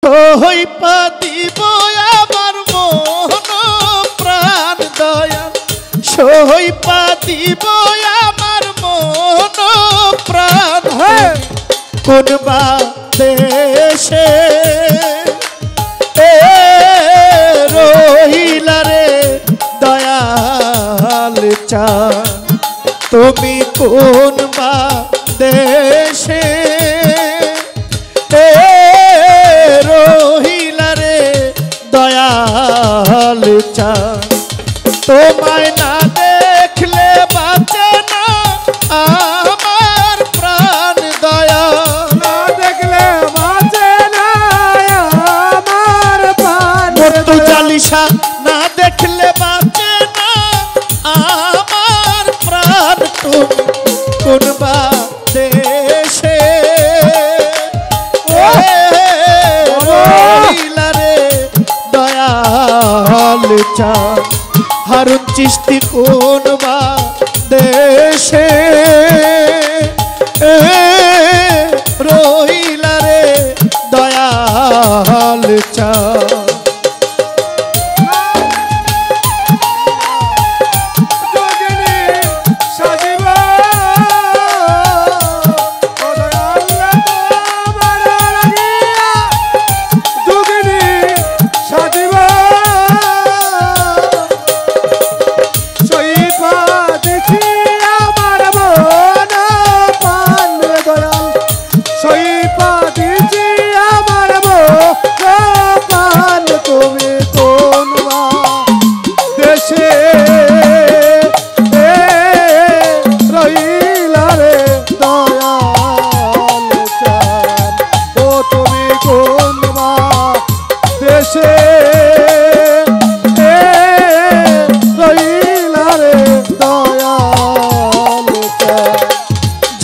সইপা দিব আমার মন প্রাণ দয়াল সইপা দিব আমার মন প্রাণ কোন বা দেশে রহিলা রে দয়াল চাঁদ তুমি কোন বা দেশে রহিলা রে দয়াল চাঁদ তোমায় না দেখলে বাঁচে না আমার প্রাণ দয়াল না দেখলে বাঁচে না আমার প্রাণ মৃত্যু জালিসা না দেখলে বাঁচে না আমার প্রাণ তুমি কোন বা দেশে রহিলা রে দয়াল চাঁদ হারুন চিশতি কোন বা দেশে রহিলা রে দয়াল চাঁদ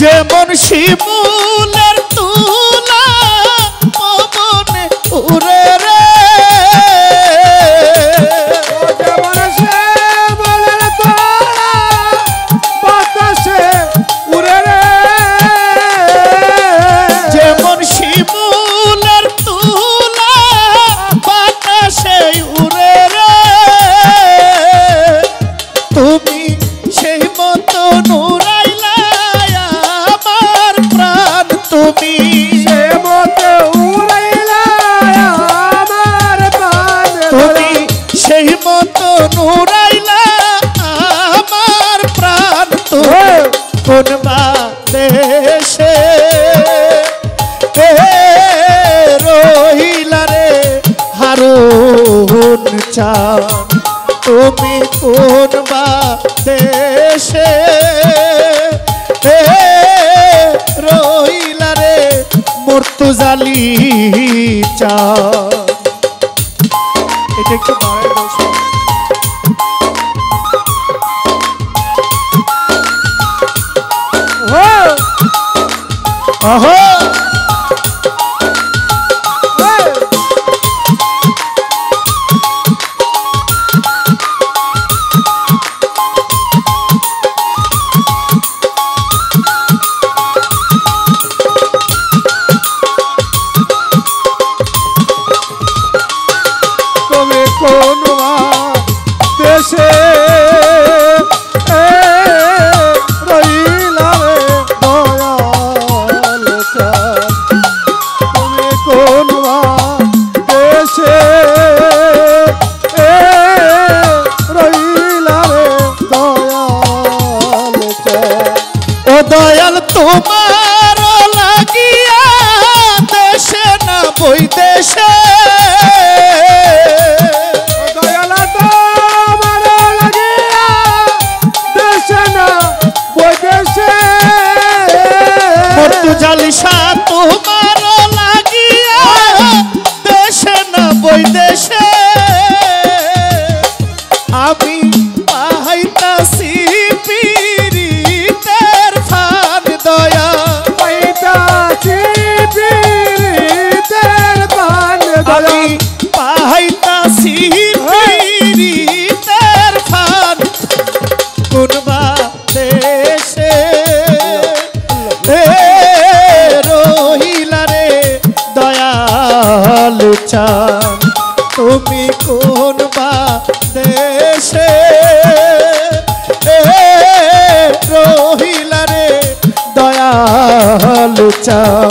যেমন শিমুলের তুলা পবনে উড়ে রে যেমন শিমুলের তুলা বাতাসে উড়ে রে যেমন শিমুলের তুলা বাতাসে উড়ে রে তুমি সেই মতো নুরাইলা আমার প্রাণ তুমি সে মতো উড়াইলা আমার প্রাণ তুমি সেই মতো নুরাইলা আমার প্রাণ তুমি কোন বা দেশে রহিলা রে হারুন চাঁদ তুমি কোন বা দেশে রহিলা রে মুর্তুজালি চাঁদ এটা একটু বাড়ায় বসো আহো তুমি কোন দেশে রহিলা রে দয়াল চাঁদ তুমি কোন দেশে রহিলা রে দয়াল চাঁদ ও দয়াল তোমার লাগিয়া দেশে না বই দেশে দয়ালা তোমার লাগিয়া দেশে না বৈদেশে মৃত্যু জালিসা তোমার লাগিয়া দেশে না বই দেশে আমি পাইতাছি পীড়িতের ফান দয়া পাইতাছি পীড়িতের পান চান তুমি কোন বা দেশে রহিলা রে দয়ালু চান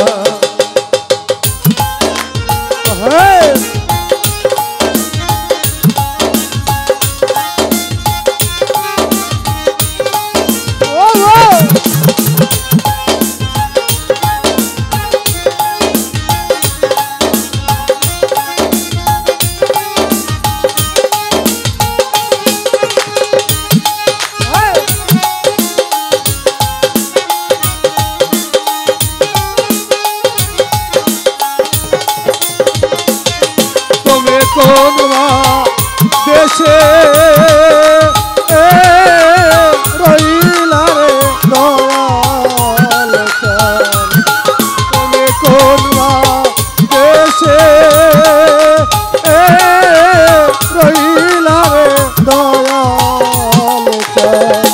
কোন দেশে রইলা রে দয়াল চান তুমি কোন দেশে রইলা রে দয়াল চান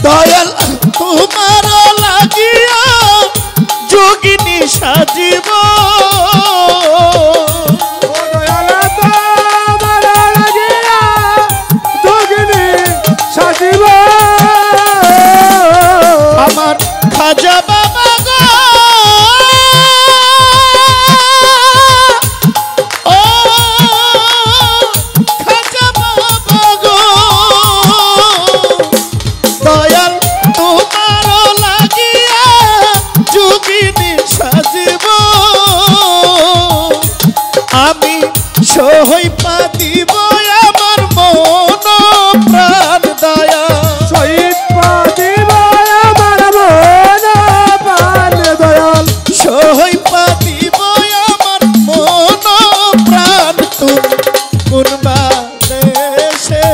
দয়াল তোমার লাগিয়া যোগিনী সাজিব আমার খাজা বাবা গো ও খাজা বাবা গো দয়াল তোমার লাগিয়া যোগিনী সাজিব আমি সহই পা দিব আমার মন প্রাণ দয়া শহীদ পাদিব আমার মন প্রাণ দয়াল সহই পা দিব আমার মন প্রাণ তুমি কোনবা দেশে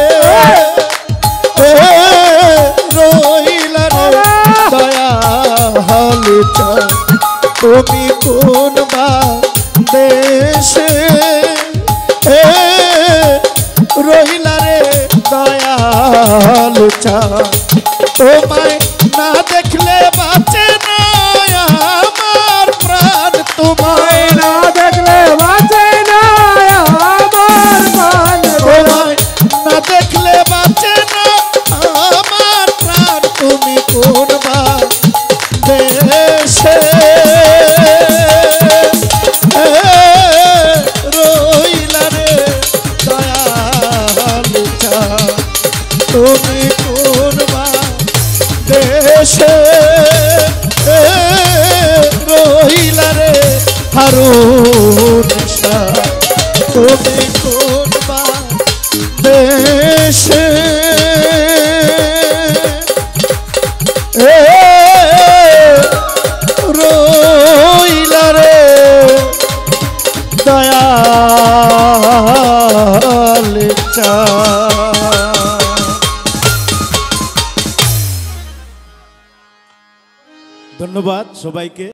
রহিলা রে দয়ালু চান তুমি কোনবা দেশে রহিলা রে দয়ালু চান তোমায় না দেখলে বাঁচে না আমার প্রাণ তোমায় না দেখলে বাঁচে না আমার প্রাণ তোমায় না দেখলে বাঁচে না আমার প্রাণ তুমি কোন বা দেশে রহিলা রে দয়ালু চান তুমি কোন বা দেশে রহিলা রে হারুন শাহ তুমি কোন বা দেশে রহিলা রে দয়ালু চান। ধন্যবাদ সবাইকে।